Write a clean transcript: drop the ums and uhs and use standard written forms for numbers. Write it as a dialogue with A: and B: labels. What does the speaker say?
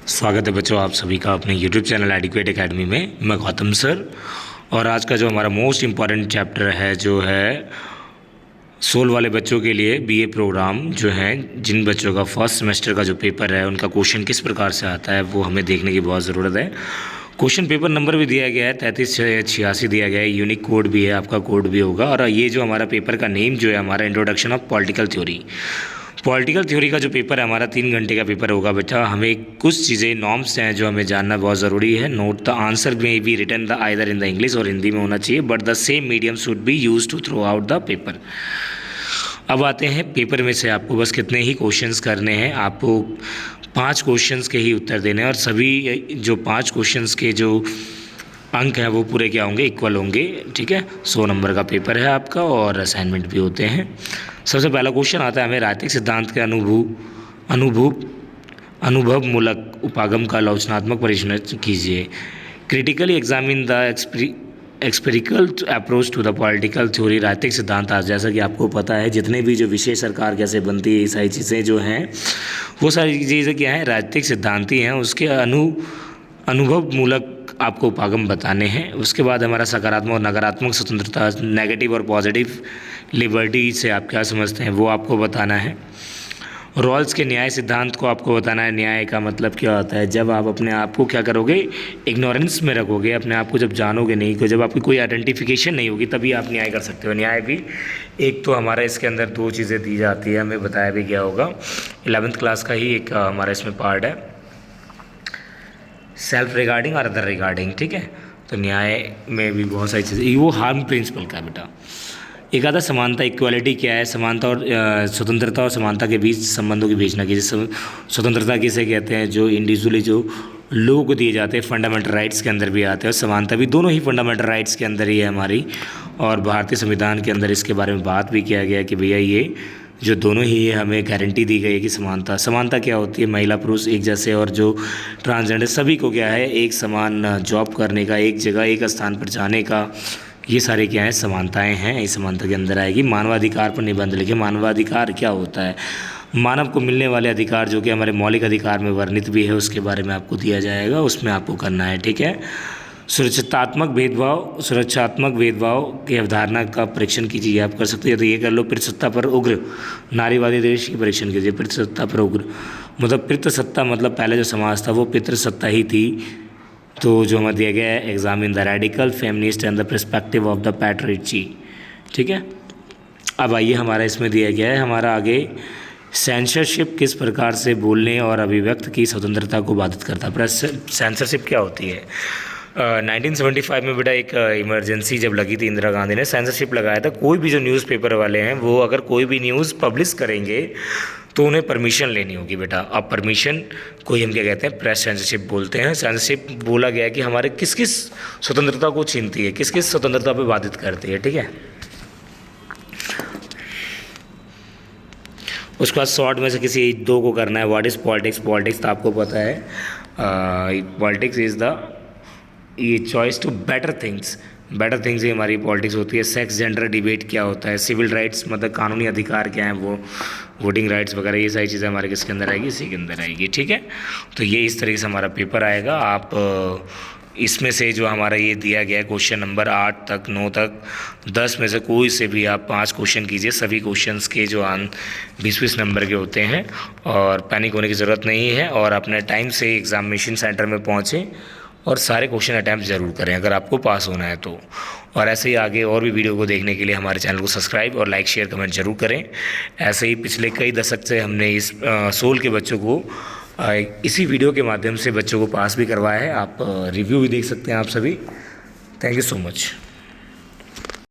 A: स्वागत है बच्चों आप सभी का अपने YouTube चैनल एडिक्वेट एकेडमी में। मैं गौतम सर और आज का जो हमारा मोस्ट इम्पॉर्टेंट चैप्टर है जो है 16 वाले बच्चों के लिए बीए प्रोग्राम जो है, जिन बच्चों का फर्स्ट सेमेस्टर का जो पेपर है उनका क्वेश्चन किस प्रकार से आता है वो हमें देखने की बहुत ज़रूरत है। क्वेश्चन पेपर नंबर भी दिया गया है 3386 दिया गया है, यूनिक कोड भी है, आपका कोड भी होगा। और ये जो हमारा पेपर का नेम जो है हमारा इंट्रोडक्शन ऑफ पॉलिटिकल थ्योरी का जो पेपर है हमारा 3 घंटे का पेपर होगा बेटा। हमें कुछ चीज़ें नॉर्म्स हैं जो हमें जानना बहुत ज़रूरी है। नोट द आंसर में be written the either in the English और हिंदी में होना चाहिए, but the same medium should be use to throughout the paper. अब आते हैं पेपर में से आपको बस कितने ही क्वेश्चंस करने हैं, आपको 5 क्वेश्चंस के ही उत्तर देने हैं और सभी जो 5 क्वेश्चंस के जो अंक हैं वो पूरे क्या होंगे, इक्वल होंगे। ठीक है, 100 नंबर का पेपर है आपका और असाइनमेंट भी होते हैं। सबसे पहला क्वेश्चन आता है हमें राजनीतिक सिद्धांत के अनुभव मूलक उपागम का आलोचनात्मक परीक्षण कीजिए। Critically examine the empirical approach to the political theory. राजनीतिक सिद्धांत आज जैसा कि आपको पता है जितने भी जो विशेष सरकार कैसे बनती है, ये सारी चीज़ें जो हैं वो सारी चीज़ें क्या हैं, राजनीतिक सिद्धांत ही हैं। उसके अनुभव मूलक आपको उपागम बताने हैं। उसके बाद हमारा सकारात्मक और नकारात्मक स्वतंत्रता, नेगेटिव और पॉजिटिव लिबर्टी से आप क्या समझते हैं वो आपको बताना है। रॉल्स के न्याय सिद्धांत को आपको बताना है। न्याय का मतलब क्या होता है, जब आप अपने आप को क्या करोगे, इग्नोरेंस में रखोगे, अपने आप को जब जानोगे नहीं, को जब आपकी कोई आइडेंटिफिकेशन नहीं होगी तभी आप न्याय कर सकते हो। न्याय भी एक तो हमारा इसके अंदर 2 चीज़ें दी जाती है, हमें बताया भी क्या होगा, 11th क्लास का ही एक हमारा इसमें पार्ट है, सेल्फ रिगार्डिंग और अदर रिगार्डिंग। ठीक है, तो न्याय में भी बहुत सारी चीज़ें, वो हार्म प्रिंसिपल का बेटा। एक आता समानता, इक्वालिटी क्या है, समानता और स्वतंत्रता और समानता के बीच संबंधों की विवेचना की। स्वतंत्रता किसे कहते हैं, जो इंडिविजुअली जो लोगों को दिए जाते हैं, फंडामेंटल राइट्स के अंदर भी आते हैं, और समानता भी दोनों ही फंडामेंटल राइट्स के अंदर ही है हमारी। और भारतीय संविधान के अंदर इसके बारे में बात भी किया गया कि भैया ये जो दोनों ही हमें गारंटी दी गई है कि समानता क्या होती है, महिला पुरुष एक जैसे, और जो ट्रांसजेंडर सभी को क्या है, एक समान जॉब करने का, एक जगह एक स्थान पर जाने का, ये सारे क्या है समानताएं हैं। इस समानता के अंदर आएगी। मानवाधिकार पर निबंध लिखे। मानवाधिकार क्या होता है, मानव को मिलने वाले अधिकार जो कि हमारे मौलिक अधिकार में वर्णित भी है, उसके बारे में आपको दिया जाएगा, उसमें आपको करना है। ठीक है, सुरक्षात्मक भेदभाव की अवधारणा का परीक्षण कीजिए। आप कर सकते हैं तो ये कर लो। पितृसत्ता पर उग्र नारीवादी देश की परीक्षण कीजिए। पितृसत्ता पर उग्र मतलब पितृसत्ता मतलब पहले जो समाज था वो पितृसत्ता ही थी। तो जो हमें दिया गया है, examine the radical feminist and the perspective of the patriarchy. ठीक है, अब आइए हमारा इसमें दिया गया है हमारा आगे, सेंसरशिप किस प्रकार से बोलने और अभिव्यक्त की स्वतंत्रता को बाधित करता है। सेंसरशिप क्या होती है, 1975 में बेटा एक इमरजेंसी जब लगी थी, इंदिरा गांधी ने सेंसरशिप लगाया था। कोई भी जो न्यूज़पेपर वाले हैं वो अगर कोई भी न्यूज़ पब्लिश करेंगे तो उन्हें परमिशन लेनी होगी बेटा। अब परमिशन को हम क्या कहते हैं, प्रेस सेंसरशिप बोलते हैं। सेंसरशिप बोला गया कि हमारे किस किस स्वतंत्रता को छीनती है, किस किस स्वतंत्रता पर बाधित करती है। ठीक है, उसके बाद शॉर्ट में से किसी 2 को करना है। What is politics. पॉलिटिक्स तो आपको पता है, पॉलिटिक्स इज़ द ये चॉइस टू बेटर थिंग्स ही हमारी पॉलिटिक्स होती है। सेक्स जेंडर डिबेट क्या होता है। सिविल राइट्स मतलब कानूनी अधिकार क्या है, वो वोटिंग राइट्स वगैरह, ये सारी चीज़ें हमारे किसके अंदर आएगी, इसी के अंदर आएगी। ठीक है, तो ये इस तरीके से हमारा पेपर आएगा। आप इसमें से जो हमारा ये दिया गया है क्वेश्चन नंबर 8 तक 9 तक 10 में से कोई से भी आप 5 क्वेश्चन कीजिए। सभी क्वेश्चंस के जो 20-20 नंबर के होते हैं और पैनिक होने की ज़रूरत नहीं है। और अपने टाइम से एग्जामिनेशन सेंटर में पहुँचें और सारे क्वेश्चन अटैम्प्ट ज़रूर करें अगर आपको पास होना है तो। और ऐसे ही आगे और भी वीडियो को देखने के लिए हमारे चैनल को सब्सक्राइब और लाइक शेयर कमेंट जरूर करें। ऐसे ही पिछले कई दशक से हमने इस 16 के बच्चों को इसी वीडियो के माध्यम से बच्चों को पास भी करवाया है। आप रिव्यू भी देख सकते हैं आप सभी। Thank you so much.